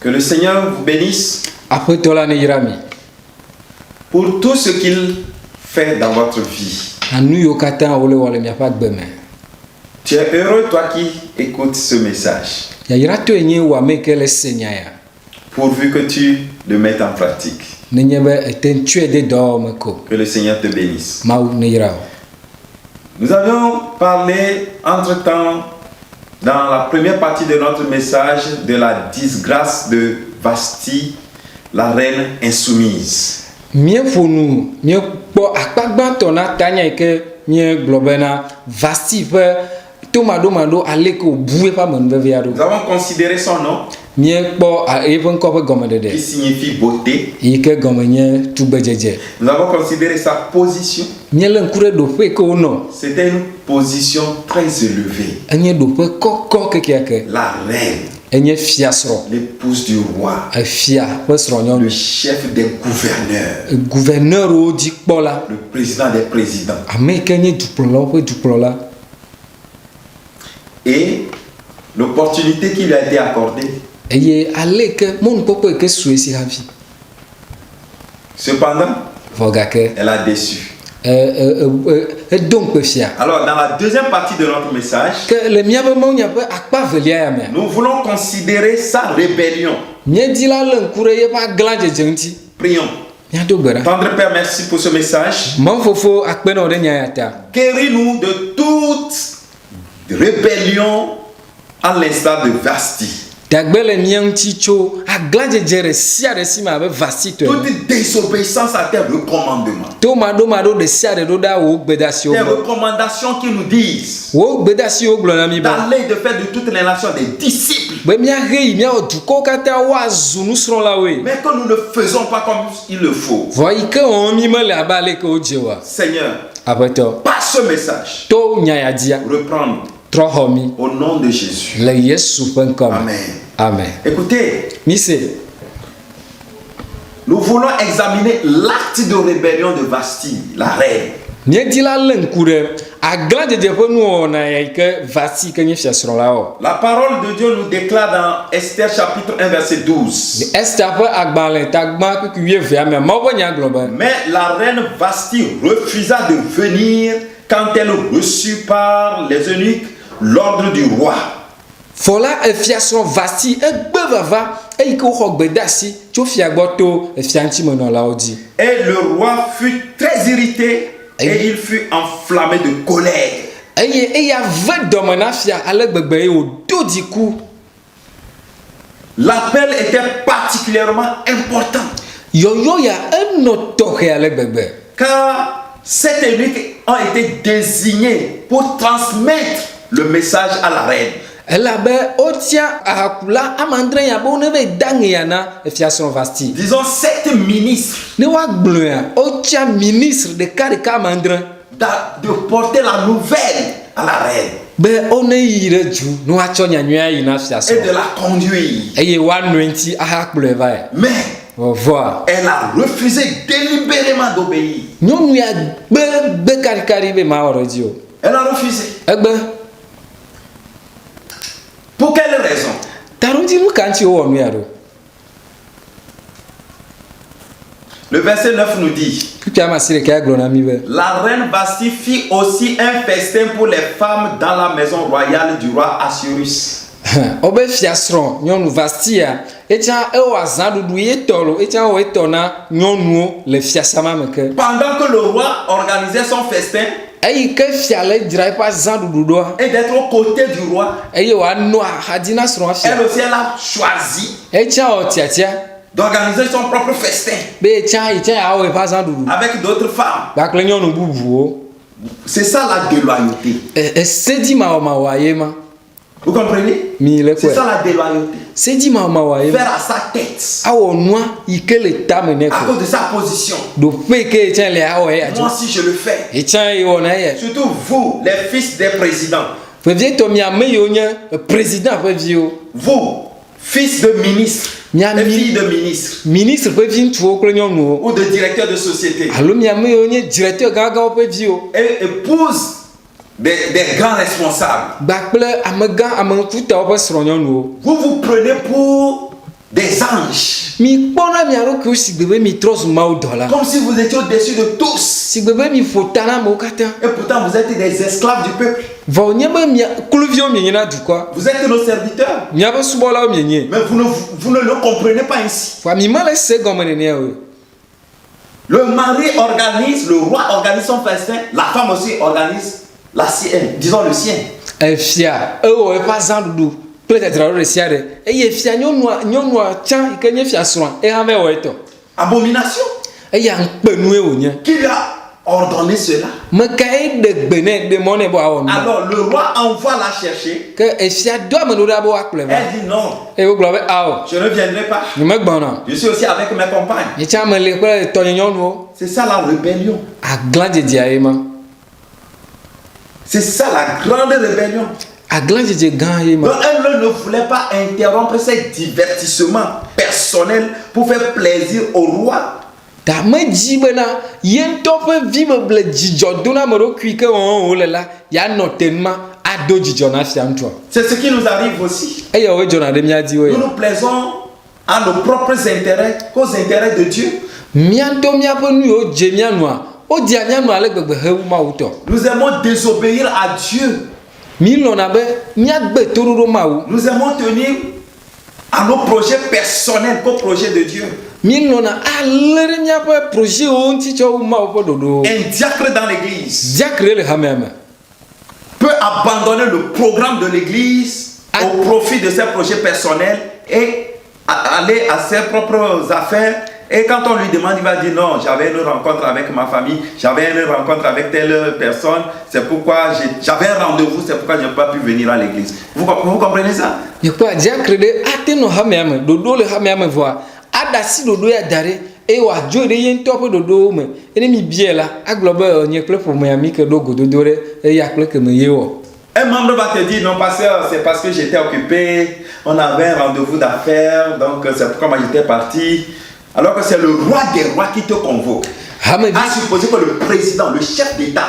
Que le Seigneur vous bénisse Après tola ne yirami. pour tout ce qu'il fait dans votre vie. Anu yo katan ole wale mi afa gbeme. Tu es heureux, toi qui écoutes ce message, Ya yira to enye wa me ke le senya ya. pourvu que tu le mettes en pratique. Ne nyebe eten tue de do me ko. Que le Seigneur te bénisse. Ma ne yira. Nous avions parlé entre-temps, dans la première partie de notre message, de la disgrâce de Vasti, la reine insoumise. Mie fonu, mie po akpagba to na tanya ke mie globena Vasti pe tomado ale ko boué pa mon vevia do. Nous avons considéré son nom, Mie po a even ko pe gomme de qui de. signifie beauté. Ike gomme nye tugbe jeje. Nous avons considéré sa position. Mie len kure do pe ko no. C'était une position très élevée. Enye do pe koko ke. La reine, Enye fiasro. l'épouse du roi, E fia pe sronyon le chef des gouverneurs, gouverneur o di kpo la. le président des présidents. Ame ke nye duplo la. Et l'opportunité qui lui a été accordée. Eye ale ke mon popo ke suesi havi. Cependant, Voga ke elle a déçu. donc pe fia. Alors, dans la deuxième partie de notre message, Que le mia be mo nya pe akpa velia ya me. nous voulons considérer sa rébellion. Mie di la len kure ye pa glan jejenti. Prions. Mia do gbera. Tendre Père, merci pour ce message. Mon fofo akpe no de nya ya ta. Guéris-nous de toute rébellion à l'instar de Vasti. Dagbele mianti cho aglan jejere sia de sima be Vasti to. Toute désobéissance à tes recommandements. To mado de sia de do da wo gbedasi Tes o. recommandations qui nous disent Wo gbedasi o glo na mi ba. d'aller de faire de toutes les nations des disciples. Be mia rei mia o duko kata wa zunu sron la we. Mais que nous ne faisons pas comme il le faut. Voi ke on mi mele abale ke o jewa. Seigneur, Abato. par ce message, To nya ya dia. reprendre Tro homi. au nom de Jésus. Le Yesu pen kom. Amen. Amen. Écoutez, Mi se nous voulons examiner l'acte de rébellion de Vasti, la reine. nye di la len kure aglan jeje pe nu na ya ke Vasti ke nye fia sron la o. La parole de Dieu nous déclare dans Esther chapitre 1 verset 12. Esther pe agbalen tagba ku ye via me mo bo nya globa. Mais la reine Vasti refusa de venir quand elle reçut par les eunuques l'ordre du roi. Fola e fia sron Vasti e gbe vava e ko ho gbedasi cho fia gboto e fia nti mo no la odi. Et le roi fut très irrité et il fut enflammé de colère. Eye e ya ve domana fia ale gbegbe e o do di ku. L'appel était particulièrement important Yo ya e no toke ale gbegbe. car ces eunuques ont été désignés pour transmettre le message à la reine. Ela be otia akula amandre ya bo ne be dangi ya na e fia sron Vasti. Disons 7 ministres Ne wa gblon ya otia ministre de karika amandre. de porter la nouvelle à la reine Be one yire ju no wa cho nyanyua yi na fia et sron. de la conduire. Eye wa nwenti aha kplo eva ya. Mais O voir. elle a refusé délibérément d'obéir. Nyonu ya gbe karikari be ma oroji o. Elle a refusé. Egbe Pour quelle raison? tarudi mu kanti o wonu ya do. Le verset 9 nous dit: Kupia masire ka glo na mi be. La reine Vasti fit aussi un festin pour les femmes dans la maison royale du roi Assuérus. Obe fia sron nyonu Vasti ya etia e wa zan dudu ye tolo etia o etona nyonu le fia sama meke. Pendant que le roi organisait son festin Ayi ke fia le dra pa zan dudu do. et d'être aux côtés du roi, Eye wa no hadina sron elle fia. aussi elle a choisi Etia o tiatia d'organiser son propre festin be etia ya o pa zan dudu. avec d'autres femmes. Ba kle nyonu bubu o. C'est ça la déloyauté. Sedi ma wa ye ma. Vous comprenez? Mi le C'est ko. ça la déloyauté. Sedi ma wa ye. Faire à sa tête Awo noa ike le tamene à ko. cause de sa position. Do pe ke etia le awo ya jo. Moi si je le fais. Etia e wona ye. Surtout vous, les fils des présidents. Pe vie to mi ame yo nya président pe vie o. Vous, fils de ministres Miam- et filles de ministres Ministre pe vie ntu o kle nyonu o. ou de directeurs de société Alo mi ame yo nya directeur gaga pe vie o. et épouse des grands responsables. Ba kple amega amekuta o pe sro nyonu o. Vous vous prenez pour des anges. Mi kpɔna miaɖo ke si gbe be mi trɔ zu Mawu dɔ la. Comme si vous étiez au-dessus de tous. Si gbe be mi ƒo ta na amewo katã. Et pourtant, vous êtes des esclaves du peuple. Vɔ nye be mia kluviwo mienye na dukɔa. Vous êtes nos serviteurs. Miaƒe subɔlawo mienye. Mais vous ne le comprenez pas ainsi. Wa mi ma le se gɔme nenea o. Le mari organise, le roi organise son festin, la femme aussi organise la sienne, disons le sien. Efia ewɔ eƒe azãɖuɖu kple tetraɖo ɖe sia ɖe eye fia nyɔnua tsã yi ke nye fia srɔ̃a ehã va wɔ etɔ. Abomination. Eya ŋukpenue wònye. Qui lui a ordonné cela? Me kae ɖe gbe nɛ ɖe mɔ nɛ be wòawɔ nu. Alors le roi envoie la chercher. Ke efia do ame ɖo ɖa be woakplɔe va. Elle dit non, Eye wogblɔ be awɔ je ne viendrai pas. nyemegbɔna. Je suis aussi avec mes compagnes. Nye tsã me le kple tɔnye nyɔnuwo. C'est ça la rébellion. Agblã dzedzea ye ma. C'est ça la grande rébellion. Agblã dzedze gã ye ma. Donc elle ne voulait pas interrompre ses divertissements personnels pour faire plaisir au roi. Ta medzi bena ye ŋutɔ ƒe vi me ble dzidzɔ do na ame ɖokui ke wɔwɔ wòle la yeanɔ te nu ma ado dzidzɔ na fia ŋutua. C'est ce qui nous arrive aussi. Eya woe dzɔna ɖe mía dzi wo Nous ya. nous plaisons à nos propres intérêts qu'aux intérêts de Dieu. Mía ŋutɔ míaƒe nu yiwo dze mía nua wodzia mía nua ale gbegbe hewu Mawu tɔ. Nous aimons désobéir à Dieu. Mí lɔ̃na be míagbe toɖoɖo Mawu. Nous aimons tenir à nos projets personnels qu'aux projets de Dieu. Mí lɔ̃na alé ɖe míaƒe projetwo ŋuti tsɔ wu Mawu ƒe ɖoɖowo. Un diacre dans l'église Diakre le hamea me. peut abandonner le programme de l'église au profit de ses projets personnels et aller à ses propres affaires. Et quand on lui demande, il va dire non, j'avais une rencontre avec ma famille, j'avais une rencontre avec telle personne, c'est pourquoi j'avais un rendez-vous, c'est pourquoi je n'ai pas pu venir à l'église. Vous comprenez ça? Nyekpɔa diakre ɖe ate nɔ hamea me ɖoɖo le hamea me vɔa aɖe asi ɖoɖo ya da ɖe eye wòadzo ɖe ye ŋutɔ ƒe ɖoɖowo me ene mi bia la agblɔ be nye kple ƒomea mi ke ɖo gododo ɖe eya kple keme ye wɔ. Un membre va te dire non, pasteur, c'est parce que j'étais occupé, on avait un rendez-vous d'affaires, donc c'est pourquoi moi j'étais parti. Alors que c'est le roi des rois qui te convoque. Hamevi À supposer que le président, le chef d'État,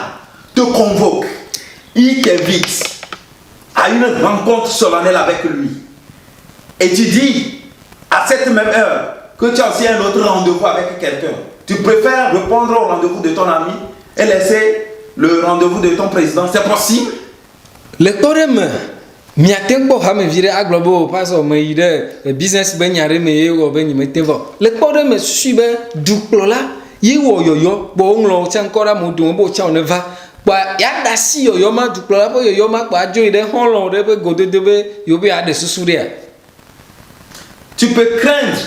te convoque, il t'invite à une rencontre solennelle avec lui. Et tu dis, à cette même heure, que tu as aussi un autre rendez-vous avec quelqu'un. Tu préfères répondre au rendez-vous de ton ami et laisser le rendez-vous de ton président. C'est possible? le kpɔ ɖe me miate kpɔ hamevi ɖe agblɔ be o pasɔ me yi ɖe business be nya ɖe me ye wɔ be nyemete vɔ le kpɔ ɖe me susu be dukplɔla ye wɔ yɔyɔ kpɔ woŋlɔ wo tsã ŋkɔ ɖe amewo dome be wotsã wòne va kpɔ yaɖe asi yɔyɔ ma dukplɔla ƒe yɔyɔ ma kpɔ adzo yi ɖe xɔlɔ ɖe ƒe gododo be yewo be yeaɖe susu ɖea. Tu peux craindre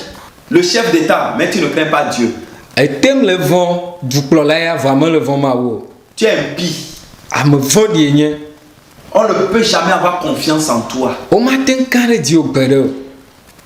le chef d'État, mais tu ne crains pas Dieu. Etem le vɔ dukplɔla ya vɔ ame le vɔ Mawu o. Tu es impie. Ame vɔ̃ɖie nye. On ne peut jamais avoir confiance en toi. Womate ŋu ka ɖe dziwò gbe ɖe o.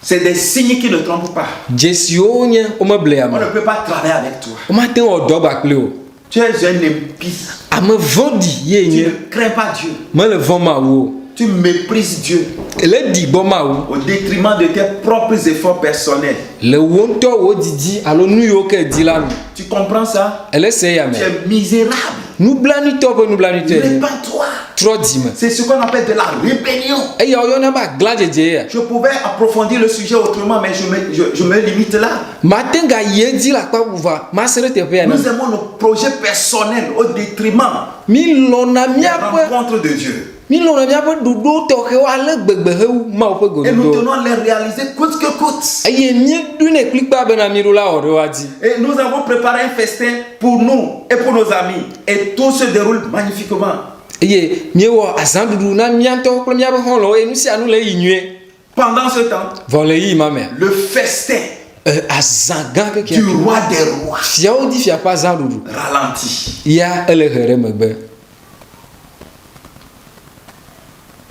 C'est des signes qui ne trompent pas. Dzesiwo nye womeblea On me. ne peut pas travailler avec toi. Womate ŋu wɔ dɔgba kpli o. Tu es un impie. Ame vɔ̃ɖi ye Tu nye. ne crains pas Dieu. Mele vɔ Mawu o. Tu méprises Dieu Ele di gbɔ Mawu. au détriment de tes propres efforts personnels. Le wo ŋutɔ wo didi alo nu yiwo ke di la nu. Tu comprends ça? Ele se ya me. Tu es misérable. Nublanuitɔ ƒe nublanuitɔe nye. Répands-toi. Trɔ dzime. C'est ce qu'on appelle de la rébellion. Eya woyɔna be agblã dzedze ya. Je pouvais approfondir le sujet autrement, mais je me limite là. Mate ŋu gayi edzi le akpa buva mase ɖe teƒe ya Nous na. aimons nos projets personnels au détriment Mi lɔna des miaƒe rencontres de Dieu. mi lɔna miaƒe ɖoɖo tɔxɛwo ale gbegbe hewu Mawu ƒe Et nous gododo. tenons les réaliser coûte que coûte. Eye míeɖoe ne kplikpa bena mi ɖo la wɔ ɖe wa dzi. Et nous avons préparé un festin pour nous et pour nos amis. Et tout se déroule magnifiquement. Eye míewɔ azãɖuɖu na mía ŋutɔ kple míaƒe xɔlɔwo eye nu sia nu le yi nyuie. Pendant ce temps, Vɔ le yi ma mea. le festin Azã gã keke. du roi des rois Fiawo di fia ƒe azãɖuɖu. ralentit. Ya ele he ɖe megbe.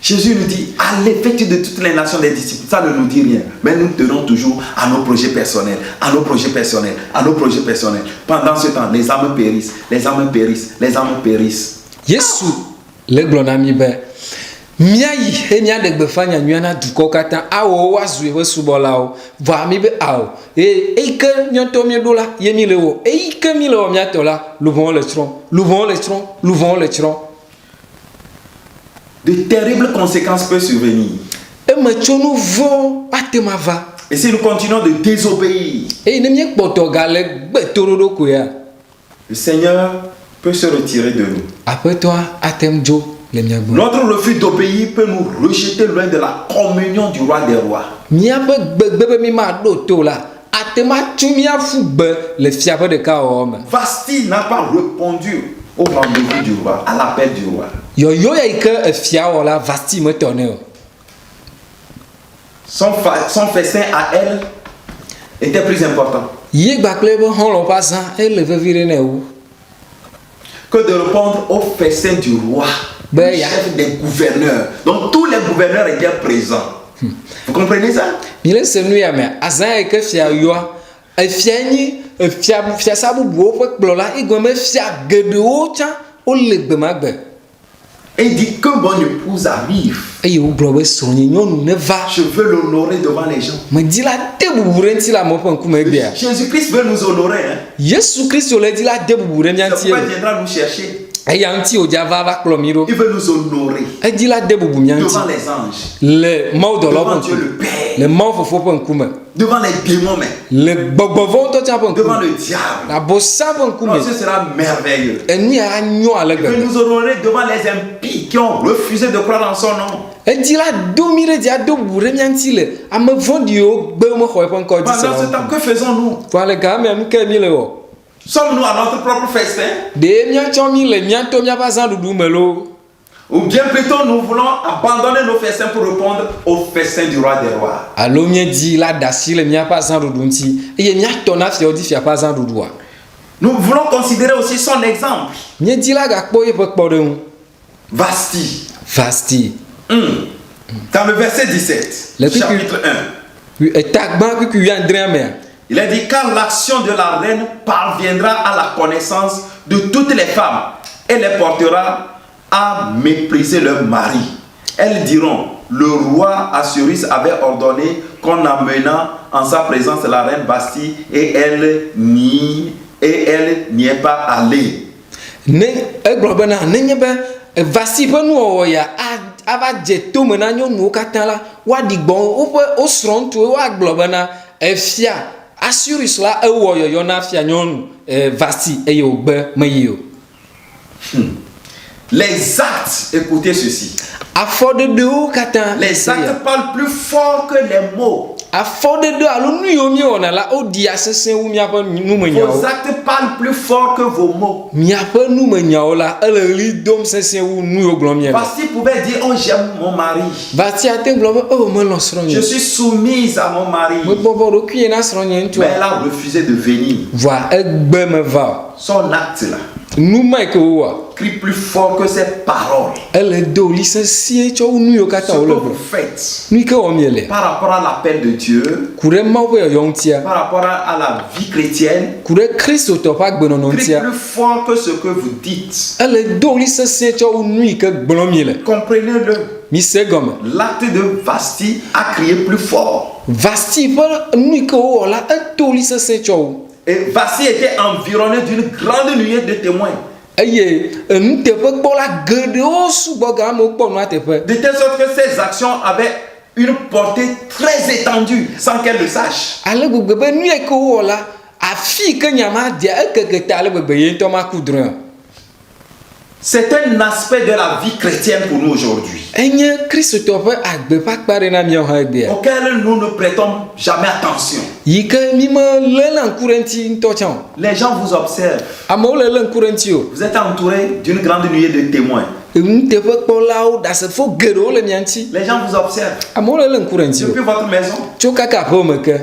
Jésus nous dit, allez, faites de toutes les nations des disciples. Ça ne nous dit rien. Mais nous tenons toujours à nos projets personnels, à nos projets personnels, à nos projets personnels. Pendant ce temps, les âmes périssent, les âmes périssent, les âmes périssent. Yesu le gblɔ na mi be míayi he míaɖe gbefa nyanyua na dukɔwo katã awɔ woazu yeƒe subɔlawo vɔ ami be awɔ eyi ke míaŋutɔ míeɖo la ye mi le wɔ eyi ke mi le wɔ míatɔ la luvɔwo le tsrɔ̃ luvɔwo le tsrɔ̃ luvɔwo le tsrɔ̃. De terribles conséquences peuvent survenir. Emetsonu vɔ ate ma va. Et si nous continuons de désobéir, eye ne míekpɔtɔ gale gbetoroɖo koea, le Seigneur peut se retirer de nous. aƒetɔa ate ŋu dzo le mía gbɔ. Notre refus d'obéir peut nous rejeter loin de la communion du roi des rois. Míaƒe gbegbe be mí maɖo to la ate ma tso míaƒu gbe le fiaƒe ɖeka wɔwɔ me. Vasti n'a pas répondu au rendez-vous du roi, à l'appel du roi. Yɔyɔ ya yi ke efia wɔ la Vasti metɔ nɛ o. Son festin à elle était plus important Yi gbakple eƒe xɔlɔ̃ ƒe azã ele vevi ɖe nɛ wu. que de répondre au festin du roi, Ben, le y a- chef des gouverneurs. Donc tous les gouverneurs étaient présents. Vous comprenez ça? Mi le se nu ya mea azã ya yi ke fia yɔa efia nyi fiasa bubuwo ƒe kplɔla egɔme fia geɖewo tsã wole gbemagbe Et il dit que mon épouse arrive. eye wogblɔ be srɔ̃nye nyɔnu ne va. Je veux l'honorer devant les gens. Medi la de bubu ɖe ŋuti le amewo ƒe ŋkume gbea. Jésus-Christ veut nous honorer. Hein? Yesu Kristo le di la de bubu ɖe mía C'est ŋuti pourquoi il ye. viendra nous chercher. Eya ŋuti wòdza va kplɔ mi ɖo. Il veut nous honorer Edi la de bubu mía ŋuti devant les anges, le mawudɔlawo devant ƒe Dieu ŋkume, le Père, le mawu fofo ƒe ŋkume, devant les démons même, le gbɔgbɔvɔwo ŋutɔ tsã ƒe devant ŋkume, le diable. le abɔsa ƒe Non, ŋkume. ce sera merveilleux. Enu ya anyɔ ale Il veut gbegbe. nous honorer devant les impies qui ont refusé de croire en son nom. Edi la do mi ɖe dzi ado bubu ɖe mía ŋuti le ame vɔ̃ɖiwo gbe mexɔ eƒe ŋkɔ dzi Pendant ce se temps, la. que faisons-nous? Vɔ le ga mea nu ke mi le wɔ? Sommes-nous à notre propre festin? Ɖe míatsɔ mi le míato míaƒe azãɖuɖu me lo. Ou bien plutôt nous voulons abandonner nos festins pour répondre au festin du roi des rois? Alo míedi la da asi le míaƒe azãɖuɖu ŋuti eye míatɔ na fiawo di fia ƒe azãɖuɖua. Nous voulons considérer aussi son exemple. Míedi la gakpɔ yeƒe kpɔɖeŋu. Vasti. Vasti. Dans le verset 17, Le chapitre 1, Etagbã kpikpui wuiadrea mea. il a dit: quand l'action de la reine parviendra à la connaissance de toutes les femmes, elle les portera à mépriser leur mari. Elles diront: le roi Assuérus avait ordonné qu'on amenât en sa présence la reine Vasti et elle n'y est pas allée. Ne egblɔ bena nenye be Vasti ƒe nuwɔwɔ ya ava dze tome na nyɔnuwo katã la woaɖi gbɔ wo srɔ̃ŋutsuwo woagblɔ bena efia Assuérus la ewɔ yɔyɔ na fia nyɔnu Vasti eye wògbe meyi o. Les actes, écoutez ceci. Afɔɖeɖewo katã. Les actes parlent plus fort que les mots. Afɔɖeɖe alo nu yiwo míewɔna la woɖi asesẽ wu míaƒe Vos numenyawo. actes parlent plus fort que vos mots. Míaƒe numenyawo la ele ɣli dom sesẽ wu nu yiwo gblɔm míele. Vasti pouvait dire: oh, j'aime mon mari. Vasti ate gblɔ be o melɔ Je srɔ̃nye. suis soumise à mon mari. Mebɔbɔ ɖokui na srɔ̃nye Mais ŋutua. elle a refusé de venir. Voa egbe me va o. Son acte là Nu ma yi ke wowɔa crie plus fort que ses paroles. ele do ɣli sesĩe tsɔ wu nu yiwo katã Ce que wole vous gblɔ. faites Nu yi ke wɔm miele. par rapport à l'appel de Dieu, Ku ɖe Mawu ƒe yɔyɔ ŋutia. par rapport à la vie chrétienne, Ku ɖe Kristotɔ ƒe agbenɔnɔ crie ŋutia. plus fort que ce que vous dites. Ele do ɣli sesĩe tsɔ wu nu yi ke gblɔm miele. Comprenez-le. Mise gɔme. L'acte de Vasti a crié plus fort. Vasti ƒe nu yi ke wowɔ la eto ɣli sesẽ tsɔ wu. Et Vasti était environné d'une grande nuée de témoins. Eye nuteƒekpɔla geɖewo sugbɔ ga amewo kpɔ nua teƒe. De telle sorte que ses actions avaient une portée très étendue sans qu'elle le sache. Ale gbegbe be nu yi ke wowɔ la afi ke nyama dia ekeke ta ale gbegbe ye ŋutɔ ma ku drɔ̃e o. C'est un aspect de la vie chrétienne pour nous aujourd'hui, Enye Kristotɔ ƒe agbe ƒe akpa ɖe na míawo hã gbea. auquel nous ne prêtons jamais attention. Yi ke mi melé le ŋku ɖe ŋuti ŋutɔ tsã o. Les gens vous observent. Amewo le ŋku ɖe ŋuti o. Vous êtes entouré d'une grande nuée de témoins. Nuteƒekpɔlawo ɖasefo geɖewo le mia ŋuti. Les gens vous observent. Amewo le ŋku ɖe ŋuti o. Depuis votre maison, Tso kaka aƒewo me ke.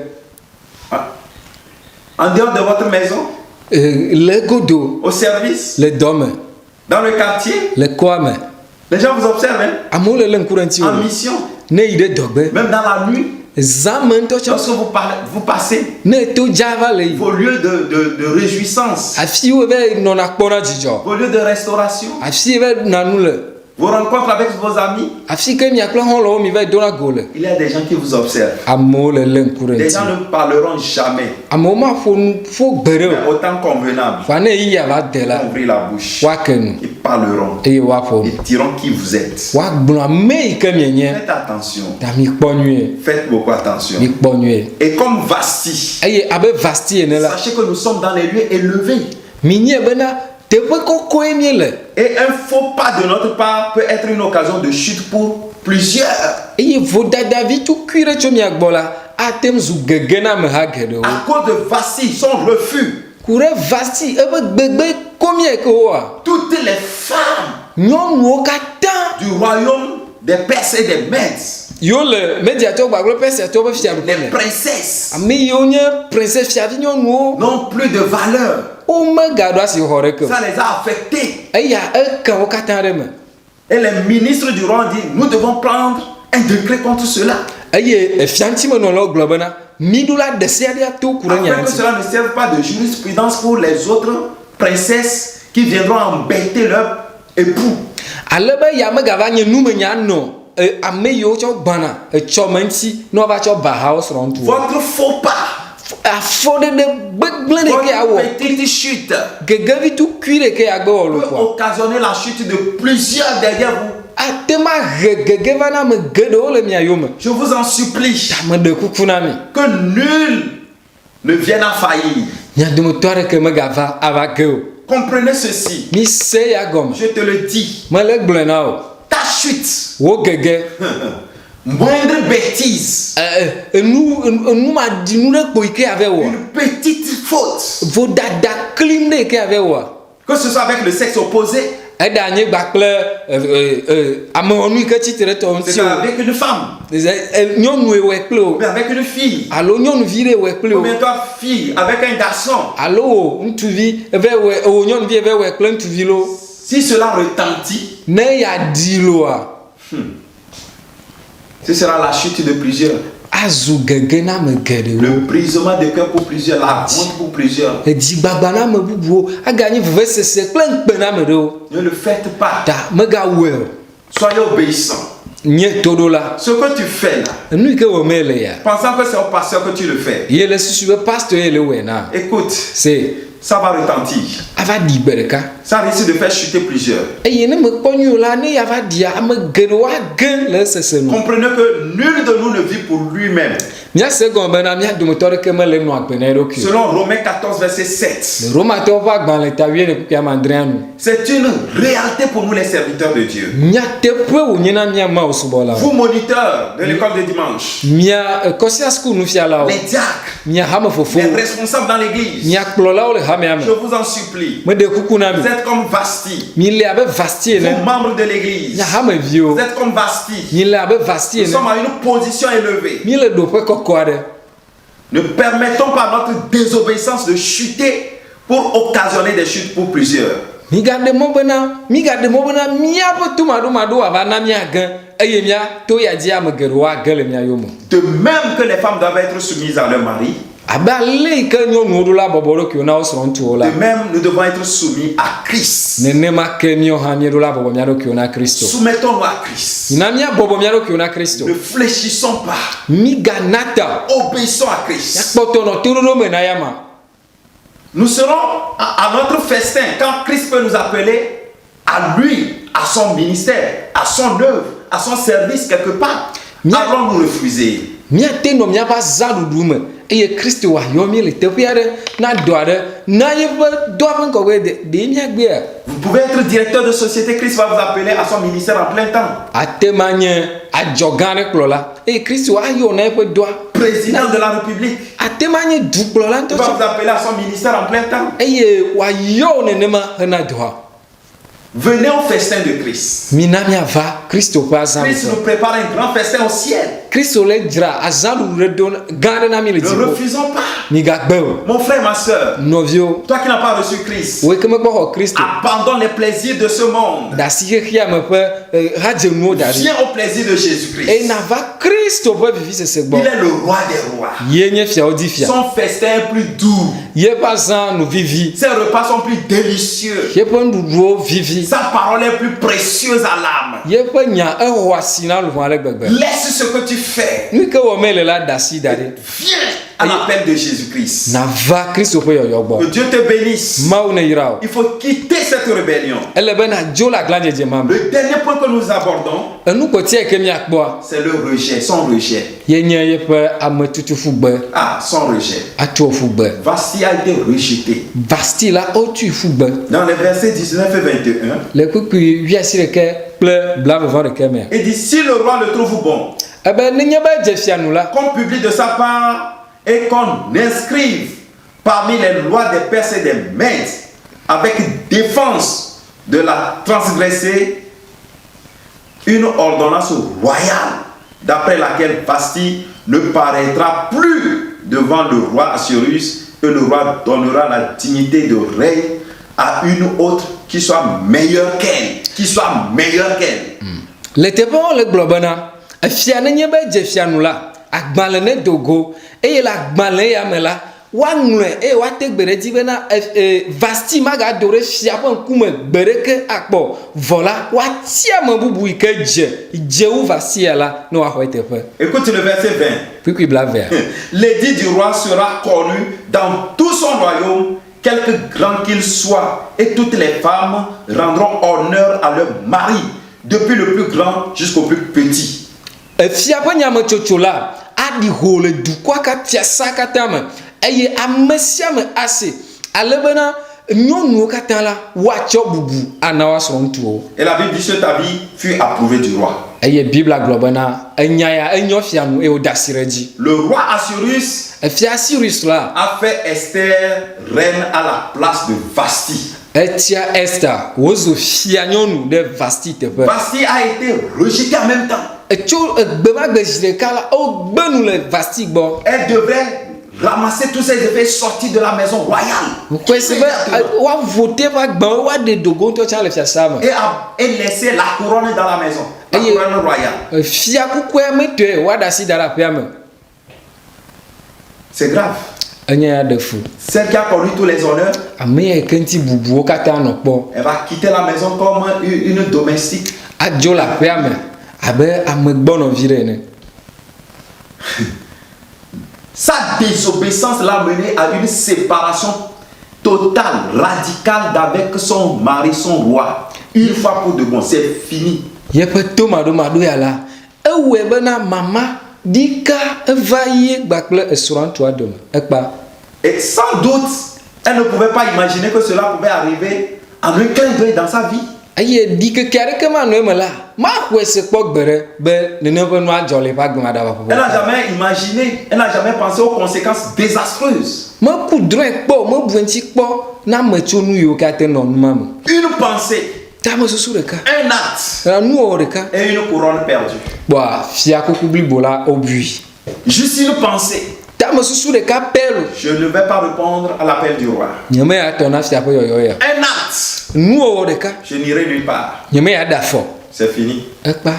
en dehors de votre maison, Le godo, au service, le dɔ me, dans le quartier, le kɔa me. les gens vous observent. Hein? Amewo le ŋku ɖe ŋuti o. En mission, Ne yi ɖe dɔgbe. même dans la nuit, Zã me ŋutɔ tsɔ. lorsque vous passez Ne to dza va le yi. vos lieux de réjouissance, Afi wo be nɔna kpɔna dzidzɔ. vos lieux de restauration, Afi wo be na nu le. vos rencontres avec vos amis, afi ke miakple xɔlɔwo mi va do la go le il y a des gens qui vous observent. amewo le le ŋku ɖe Les ŋuti gens ne parleront jamais, amewo ma ƒo nu ƒo gbe ɖe mais o au temps convenable, va ne yi ava de ils la vont ouvrir la bouche. woake nu Ils parleront. eye woaƒo nu Ils diront qui vous êtes. woagblɔ ame yi ke mienye Faites attention. ta mikpɔ nyuie Faites beaucoup attention. mikpɔ nyuie Et comme Vasti, eye abe vasti ene la sachez que nous sommes dans les lieux élevés. minyie bena teƒe kɔkɔe mie le Et un faux pas de notre part peut être une occasion de chute pour plusieurs. eye vodadavi tukui ɖe tso mia gbɔ la ate ŋu zu gege na ameha geɖewo À cause de Vasti, son refus, ku ɖe vasti ebe gbegbe komie ke woa toutes les femmes nyɔnuwo katã du royaume des Perses et des Mèdes, yiwo le mediatɔwo gbagblɔ pesiatɔwo ƒe fiaɖuƒe les me princesses, ame yiwo nye princesse fiavi nyɔnuwo n'ont plus de valeur. womegaɖo asi xɔ ɖeke o Ça les a affectés. eya eke wo katã ɖe me Et les ministres du roi disent, nous devons prendre un décret contre cela. eye fiaŋtimenɔlawo gblɔ bena miɖula ɖe sia ɖe ato ku ɖe nya Afin que ŋuti cela ne serve pas de jurisprudence pour les autres princesses qui viendront embêter leur époux. ale be ya megava nye numenya nɔ ame yiwo tsɔ gbana etsɔme ŋuti ne wova tsɔ bahawo srɔ̃ ŋutu Votre faux pas, afɔɖeɖe gbegblẽ ɖeke awɔ votre petite chute gegevi tukui ɖeke agbe wɔ peut lokoa occasionner la chute de plusieurs derrière vous. ate ma he gege va na ame geɖewo le mia yome Je vous en supplie ame ɖe kuku na mi que nul ne vienne à faillir. mia dometɔ aɖeke megava ava ge o Comprenez ceci. mi se ya gɔme Je te le dis. mele gblɔe na o Ta chute, wo gege moindre bêtise, enu maɖinu ɖe kpo yi ke ave wɔ une petite faute, vodada klim ɖe yi ke ave wɔa que ce soit avec le sexe opposé, eɖe anyigba kple amewɔnu yi ke tsitre ɖe tɔ ŋuti c'est o avec une femme, nyɔnu ye wɔe kple o mais avec une fille. alo nyɔnuvi ɖe wɔe kple o Combien toi, fille, avec un garçon. alo wo ŋutsuvi eve wɔe wo nyɔnuvi eve wɔe kple ŋutsuvi lo Si cela retentit, ne ya di loa ce sera la chute de plusieurs. azu gege na ame geɖewo Le brisement de cœur pour plusieurs, la honte pour plusieurs. edzigbagba na ame bubuwo aganyi vevesese kple ŋukpe na ame ɖewo Ne le faites pas. ta megawɔe o Soyez obéissants. nye toɖola Ce que tu fais là, enu yi ke wɔme le ya pensant que c'est au pasteur que tu le fais. ye le susu be pastor ye le wɔe na Écoute, se ça va retentir. ava di gbe ɖeka Ça risque de faire chuter plusieurs. eye ne mekpɔ nyuie o la ne yava dia ame geɖewo age le sese nu Comprenez que nul de nous ne vit pour lui-même. míase gɔme bena mía dometɔ ɖeke mele nɔ agbe na eɖokui o Selon Romains 14, verset 7. le romatɔwo ƒe agbalẽ ta wie ne kpekpea mandrea nu C'est une réalité pour nous les serviteurs de Dieu. nyateƒe wònye na mía mawo subɔlawo Vous moniteurs de l'école de dimanche, mía kɔsia skul nufialawo les diacres, mía hame fofo les responsables dans l'église, mía kplɔlawo le hamea me je vous en supplie. meɖe kuku na mi Vous êtes comme Vasti, mi le abe vasti ene vous membres de l'église. mía hameviwo Vous êtes comme Vasti. mi le abe vasti Nous ene sommes à une position élevée. mi le ɖoƒe kɔkɔ aɖe Ne permettons pas à notre désobéissance de chuter pour occasionner des chutes pour plusieurs. migaɖe mɔ bena míaƒe tomaɖomaɖo wòava na míage eye mía to ya dzi ame geɖewo age le mía yome De même que les femmes doivent être soumises à leur mari, abe ale yi ke nyɔnuwo ɖo la bɔbɔ ɖokuiwo na wo srɔ̃ŋutsuwo la de même nous devons être soumis à Christ. nenema ke míawo hã míeɖo la bɔbɔ mía ɖokuiwo na kristo Soumettons-nous à Christ. na míabɔbɔ mía ɖokuiwo na kristo Ne fléchissons pas. migana ta Obéissons à Christ. míakpɔtɔ nɔ toɖoɖo me na ya ma Nous serons à notre festin quand Christ peut nous appeler à lui, à son ministère, à son œuvre, à son service quelque part. Allons nous refuser. míate nɔ míaƒe azãɖuɖu me eye kristo wòayɔ mí le teƒe aɖe na dɔ aɖe na yeƒe dɔa ƒe ŋgɔgbe ɖe míagbea Vous pouvez être directeur de société, Christ va vous appeler à son ministère en plein temps. ate ma nye adzɔgã aɖe kplɔla eye kristo ayɔ na yeƒe dɔa Président de la République, ate ma nye dukplɔla il ŋutɔ va tsɔ vous appeler à son ministère en plein temps. eye wòayɔ wo nenema hena dɔa Venez au festin de Christ. mina míava kristo ƒe Christ azãɖuɖu nous prépare un grand festin au ciel. kristo le dzra azãɖuɖu ɖe do gã aɖe na mí le Ne dziƒo refusons pas. migagbe o Mon frère, ma soeur, nɔviwo toi qui n'as pas reçu Christ, woe ke mekpɔ xɔ kristo abandonne les plaisirs de ce monde. ɖe asi xexea me ƒe hadzenuwo da ɖi Viens au plaisir de Jésus-Christ. eye nava kristo ƒe vivisese gbɔ Il est le roi des rois. ye nye fiawo di fia Son festin est plus doux. yeƒe azã nu vivi Ses repas sont plus délicieux. yeƒe nuɖuɖuwo vivi Sa parole est plus précieuse à l'âme. ye pe nya e ho asi na lu ale gbegbe Laisse ce que tu fais. nu ke wo me le la dasi dade Viens à l'appel de Jésus-Christ. na va Kristo pe yoyo gbo Que Dieu te bénisse. mawu ne yira o Il faut quitter cette rébellion. ele be na jo la glanje je mam Le dernier point que nous abordons, enu ko tie ke mi akpo c'est le rejet, son rejet. ye nye ye pe ametutu fugbe Ah, son rejet. atu fugbe Vasti a été rejeté. Vasti la o tu fugbe Dans les versets 19 et 21, le kuku wiasi de ke ple blave vent de ke me il dit si le roi le trouve bon, ebe ne nye be je fianu la qu'on publie de sa part et qu'on inscrive parmi les lois des Perses et des Mèdes avec défense de la transgresser une ordonnance royale d'après laquelle Vasti ne paraîtra plus devant le roi Assuérus et le roi donnera la dignité de règne à une autre qui soit meilleure qu'elle. Qui soit meilleure qu'elle. le te bon le globana afia ne nye be je fianu la agbale ne dogo eye la agbale ya me la wa nwe e wa te gbere di be na Vasti maga dore fia po nkume gbere ke akpo vola wa tia me bubu ike je u Vasti ya la no wa hoite pe Écoute le verset 20. puis blave L'édit du roi sera connu dans tout son royaume, quelque grand qu'il soit, et toutes les femmes rendront honneur à leur mari, depuis le plus grand jusqu'au plus petit. fia po nyame tsotso la adi ho le dukwa ka tia saka tame eye amesia me ase alebena nyɔnuwo katã la woatsɔ bubu ana woasrɔ̃ ŋutsuwo Et la Bible dit que cet avis fut approuvé du roi. eye bibla gblɔ bena enya ya enyɔ fianu eye woda asi ɖe dzi Le roi Assuérus efia Cyrus la a fait Esther reine à la place de Vasti. etia Esther wozo fia nyɔnu ɖe Vasti teƒe Vasti a été rejetée en même temps. etso egbemagbe zi ɖeka la wogbenu le Vasti gbɔ Elle devrait ramasser tous ses effets sortis de la maison royale. kwesi be woavote va gbãwo woaɖe dogo ŋutɔ tsã le fiasã me Et laisser la couronne dans la maison. La Aïe. couronne royale. fia kukua metɔe woaɖe asi da ɖe aƒea me C'est grave. enye ya ɖe fu Celle qui a connu tous les honneurs, ame ya ke ŋuti bubuwo katã nɔ kpɔ elle va quitter la maison comme une domestique. adzo le aƒea me abe ame gbɔnɔvi ɖe ene Sa désobéissance l'a menée à une séparation totale, radicale d'avec son mari, son roi. Une fois pour de bon, c'est fini. yeƒe tomaɖomaɖo ya la ewɔe bena mama ɖika eva ye gbakple esrɔ̃ ŋutsua dome ekpa Et sans doute, elle ne pouvait pas imaginer que cela pouvait arriver en un clin d'œil dans sa vie. eye ɖikeke aɖeke manɔ eme la maxɔe se kpɔ gbe ɖe be nene ƒe nua dzɔ le ƒe agbema ɖava Elle n'a ƒe jamais imaginé, elle n'a jamais pensé aux conséquences désastreuses. meku drɔe kpɔ mebu eŋuti kpɔ na metsonu yiwo katã nɔ numa me Une pensée, tame susu ɖeka un acte nuwɔwɔ ɖeka et une couronne perdue. kpɔa fia kuku blibo la wobui Juste une pensée. tame susu ɖeka pɛlo Je ne vais pas répondre à l'appel du roi. nyeme ya tɔ na fia ƒe yɔyɔ ya Un acte, nuwɔwɔ ɖeka je n'irai nulle part. nyeme ya da afɔ C'est fini. ekpa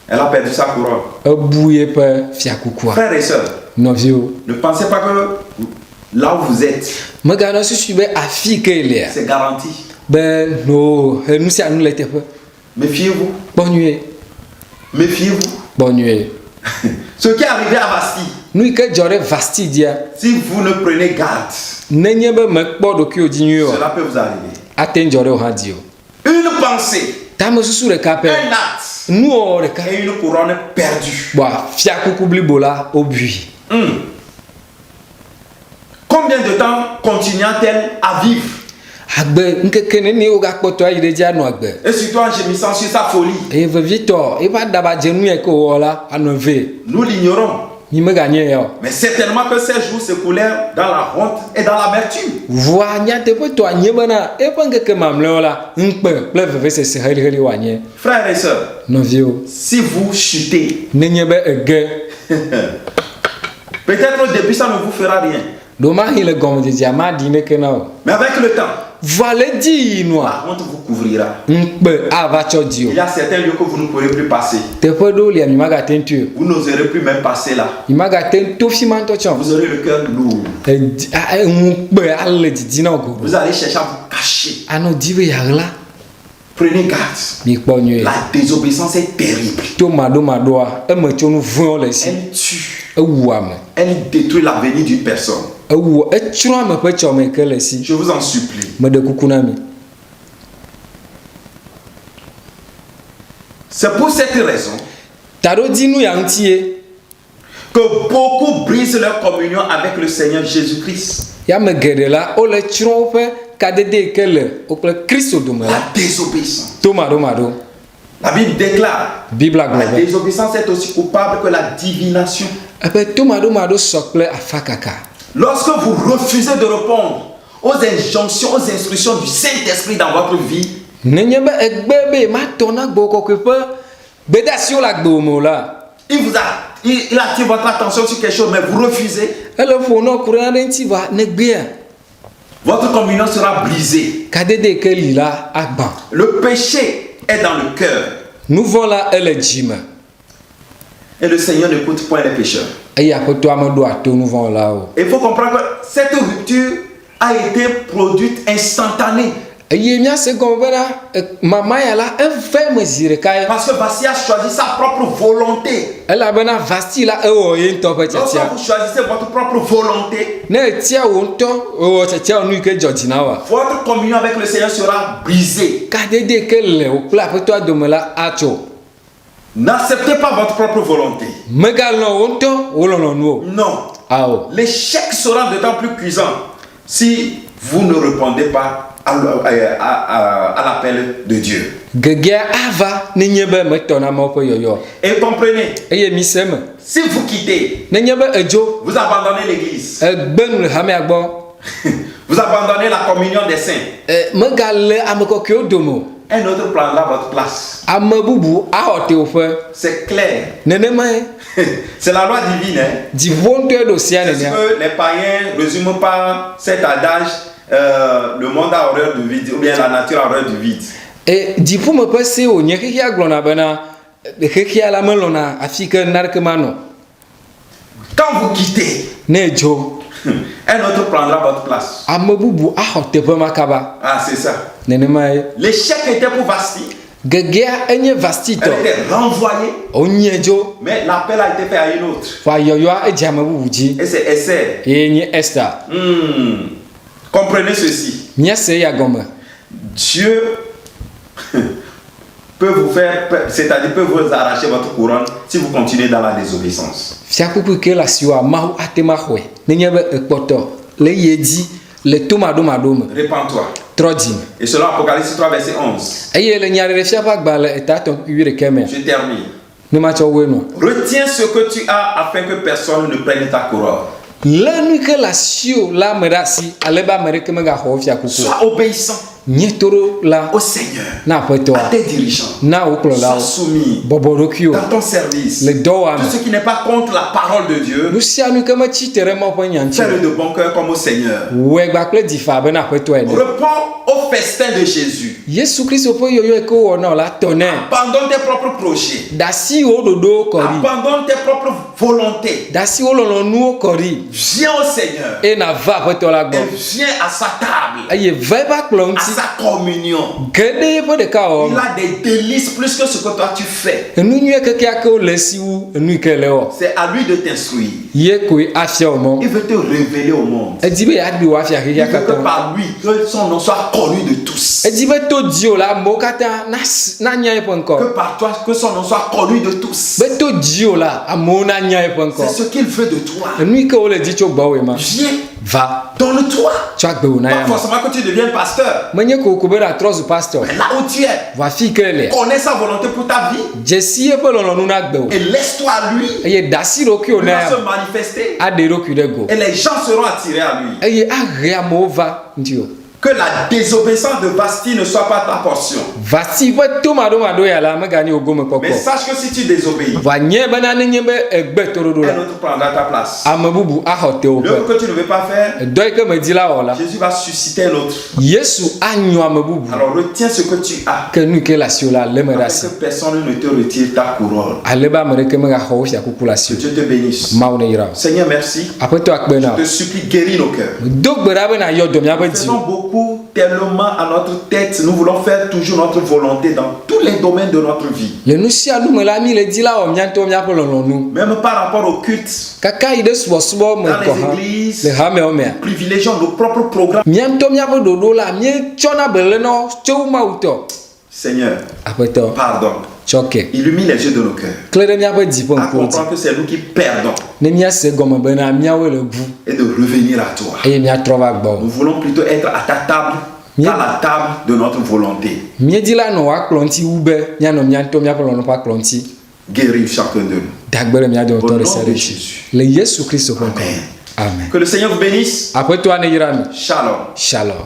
Elle a perdu sa couronne. ebu yeƒe fiakukua Frères et sœurs, nɔviwo ne pensez pas que là où vous êtes, meganɔ susu be afi ke lea c'est garanti. be no nu sia nu le teƒe Méfiez-vous. kpɔ nyuie Méfiez-vous. kpɔ nyuie Ce qui est arrivé à Vasti, nu yi ke dzɔ ɖe Vasti dia si vous ne prenez garde, nenye be mekpɔ ɖokuiwo dzi nyuie o cela peut vous arriver. ate ŋu dzɔ ɖe o hã dzi o Une pensée, tame susu ɖeka pɛ un acte nuwɔwɔ ɖeka et une couronne perdue. bɔa fiakuku blibo la wobui Combien de temps continua-t-elle à vivre? agbe ŋkeke nene wo gakpɔtɔ ayi ɖe dzi anɔ agbe Et surtout en gémissant sur sa folie. eye vevitɔ eƒe adabadze nu yɛ ke wòwɔ la anɔ ve Nous l'ignorons. mi meganye ya o Mais certainement que ces jours s'écoulèrent dans la honte et dans l'amertume. voa nyateƒetɔa nye bena eƒe ŋkeke mamlɛwo la ŋukpe kple vevesese heliheli wòanye Frères et sœurs, nɔviwo si vous chutez, nenye be ege peut-être au début ça ne vous fera rien. ɖomahi le gɔmedzedzea maɖi neke na o Mais avec le temps, voa le dzi yi nua la honte vous couvrira. ŋukpe ava tsɔ dzi Il y o a certains lieux que vous ne pourrez plus passer. teƒe ɖewo lia mi magate ŋu tui o Vous n'oserez plus même passer là. mi magate ŋu to fi ma ŋutɔ tsɔ Vous aurez le cœur lourd. ŋukpe ale didi na o go Vous allez chercher à vous cacher. anɔ di be yaɣla Prenez garde. mikpɔ nyuie La désobéissance est terrible. to maɖomaɖoa eme tso nu vɔ̃wo le si Elle tue. ewu ame Elle détruit l'avenir d'une personne. ewu etsrɔ̃ ame ƒe tsɔme ke le si Je vous en supplie. meɖe kuku na mi. C'est pour cette raison Taɖodinu ya ŋuti ye que beaucoup brisent leur communion avec le Seigneur Jésus-Christ. yame geɖe la wole tsrɔ̃ woƒe kadede yi ke le wo kple Kristo dome la La désobéissance. to maɖomaɖo. La Bible déclare Bibla gblɔ la be désobéissance est aussi coupable que la divination. eƒe to maɖomaɖo sɔ kple afakaka. Lorsque vous refusez de répondre aux injonctions, aux instructions du Saint-Esprit dans votre vie, Nenye be egbe be matɔ na gbɔ kɔkɔe ƒe gbedeasiwo le agbewò me o la il attire votre attention sur quelque chose, mais vous refusez, ele ƒo nɔ ku ɖe aɖe ŋuti va negbea votre communion sera brisée. kadede yi ke li la agbã. Le péché est dans le cœur Nu vɔ̃ la ele dzi me et le Seigneur n'écoute point les pécheurs. eye aƒetɔa meɖoa to nu vɔ̃ la o. Il faut comprendre que cette rupture a été produite instantanée Eye míase gɔme bena mama ya la eve me zi ɖeka ye parce que Basti a choisi sa propre volonté. elabena vasti la ewɔ ye ŋutɔ ƒe Lorsque tiatia. vous choisissez votre propre volonté, Ne etia wo ŋutɔ ewɔ tiatia nu yi ke dzɔ dzi na wa. votre communion avec le Seigneur sera brisée. Kadede yi ke le wo kple aƒetɔa dome la atso. N'acceptez pas votre propre volonté. Megalɔ̃ wo ŋutɔ wo lɔlɔ̃nu o. Non. Awo. L'échec sera d'autant plus cuisant si vous ne répondez pas à l'appel de Dieu. Gegea ava nenye be metɔ na Mawu ƒe yɔyɔ. Et comprenez, Eye mise me si vous quittez, nenye be edzo vous abandonnez l'église, egbe nu le hamea gbɔ vous abandonnez la communion des saints, megale ame kɔkɔewo dome o. un autre prendra votre place. Ame bubu axɔ tewoƒe. C'est clair. Nenema ye C'est la loi divine. Hein? dziƒo ŋutɔe ɖo sia C'est ce nenea. que les païens résument par cet adage, le monde a horreur du vide, ou bien la nature a horreur du vide. Dziƒo me ƒe se wònye xexea gblɔna bena xexea la melɔ̃na afi ke naneke manɔ. Quand vous quittez, Ne edzo un autre prendra votre place. ame bubu axɔ teƒe ma kaba. Ah, c'est ça. Nenema ye L'échec était pour Vasti. gegea enye vastitɔ Elle était renvoyée, wonye dzo mais l'appel a été fait à une autre. ƒe ayɔyɔa edze ame bubu dzi Et c'est Esther. eye nye Esther. Comprenez ceci. Míase ya gɔme. Dieu peut vous faire, c'est-à-dire peut vous arracher votre couronne si vous continuez dans la désobéissance. Fiakuku ke le asiwa Mawu ate ma xɔe nenye be ekpɔtɔ le ye dzi le to maɖomaɖo me Répands-toi. trɔ dzi me. Et selon Apocalypse 3, verset 11, Eye le nyaɖeɖefia ƒe agbalẽ etatɔ̃ kpui ɖeke me je termine. ne matsɔ woe nɔ. Retiens ce que tu as afin que personne ne prenne ta couronne. Le nu ke le asiwò la me ɖe asi ale be ame ɖeke megaxɔ wo fiakuku. Sois obéissant Nye toɖo la au Seigneur, na à aƒetɔa tes dirigeants. na wo Sois kplɔlawo soumis bɔbɔ ɖokuiwo dans ton service. le dɔwɔame. Tout ce qui n'est pas contre la parole de Dieu, Nu sia nu ke metsi te ɖe Mawu ƒe nya ŋuti fais-le o. de bon cœur comme au Seigneur. Wɔe gbakple dzifa abe na aƒetɔa ene. Réponds au festin de Jésus. Yesu Kristo ƒe yɔyɔ yi ke wowɔ na o la tɔ nɛ. Abandonne tes propres projets. Da asi wo ɖoɖowo kɔ ɖi. Abandonne tes propres volontés. Da asi wo lɔlɔ̃nuwo kɔ ɖi. Viens au Seigneur. Eye nava aƒetɔ la gbɔ. Et viens à sa table, Eye va eƒe akplɔ à ŋuti. sa communion. Ge ɖe eƒe ɖeka wɔwɔ Il me. a des délices plus que ce que toi tu fais. Enu nyuie kekea ke le esi wu enu yi ke le wɔ. C'est à lui de t'instruire. Ye koe afia wo mɔ. Il veut te révéler au monde. Edi be yeaɖi wo afia Il xexea veut que katã. par lui, que son nom soit connu de tous. Edi be to dziwò la amewo katã nanya eƒe ŋkɔ. Que par toi, que son nom soit connu de tous. Be to dziwò la amewo nanya eƒe C'est ŋkɔ. ce qu'il veut de toi. Enu yi ke wole di tso gbɔwòe ma. Viens, Va donne-toi. tsɔ agbewo na Pas ya ma. forcément que tu deviennes pasteur. Menye ko be ɖatrɔ zu pastor. Mais là où tu es, Vɔ afi yi ke le. connais sa volonté pour ta vie Dzesi eƒe lɔlɔ̃nu na agbewo. et laisse-toi à lui. Eye da asi ɖokuiwò Il na va ya se ma. manifester Aɖe ɖokui ɖe go. et les gens seront attirés à lui. Eye ahe amewo va ŋuti o. Que la désobéissance de Basti ne soit pas ta portion. Vasi ƒe to maɖomaɖo ya la meganye wo gome Mais kpɔkpɔ. sache que si tu désobéis, Vɔ nye bena nenye be egbe toɖoɖo un la autre prendra ta place. ame bubu axɔ tewoƒe. L'œuvre que tu ne veux pas faire, Dɔ yi ke medi la wɔ la. Jésus va susciter un autre. Yesu anyɔ ame bubu. Alors retiens ce que tu as, Ke nu yi ke le asiwò la le me ɖe asi. afin que personne ne te retire ta couronne. Ale be ame ɖeke megaxɔ wo fiakuku le Que asi o. Dieu te bénisse. Mawu ne yra o. Seigneur, merci. Aƒetɔ akpe na Je o. te supplie, guéris nos cœurs. Do gbe ɖa be nàyɔ dɔ míaƒe Nous dzi faisons o. beaucoup tellement à notre tête. Nous voulons faire toujours notre volonté dans tous les domaines de notre vie. Le nu sia nu me la mi le di la o miato miapo lolonu. Même par rapport au culte. Kaka ide subo me ko Dans ha. les églises, Le ha me o me. privilégions nos propres programmes. Miato miapo dodo la mi chona bele no chou ma uto. Seigneur, Apeto. pardon. Choke. Illumine les yeux de nos cœurs. Klere miapo dipo À nkoti. comprendre que c'est nous qui perdons Ne mia se gomo be na miawe le bu. et de revenir à toi. E mia trova gbo. Nous voulons plutôt être à ta table, à la table de notre volonté. Mi di la no wa klonti ube, nya no miato miapo lono pa klonti. Guéris chacun de nous. Dagbere mia de Au autor nom de sere. Jésus. Le Yesu Christ ko. Amen. Amen. Que le Seigneur vous bénisse. Après toi ne yirami. Shalom. Shalom.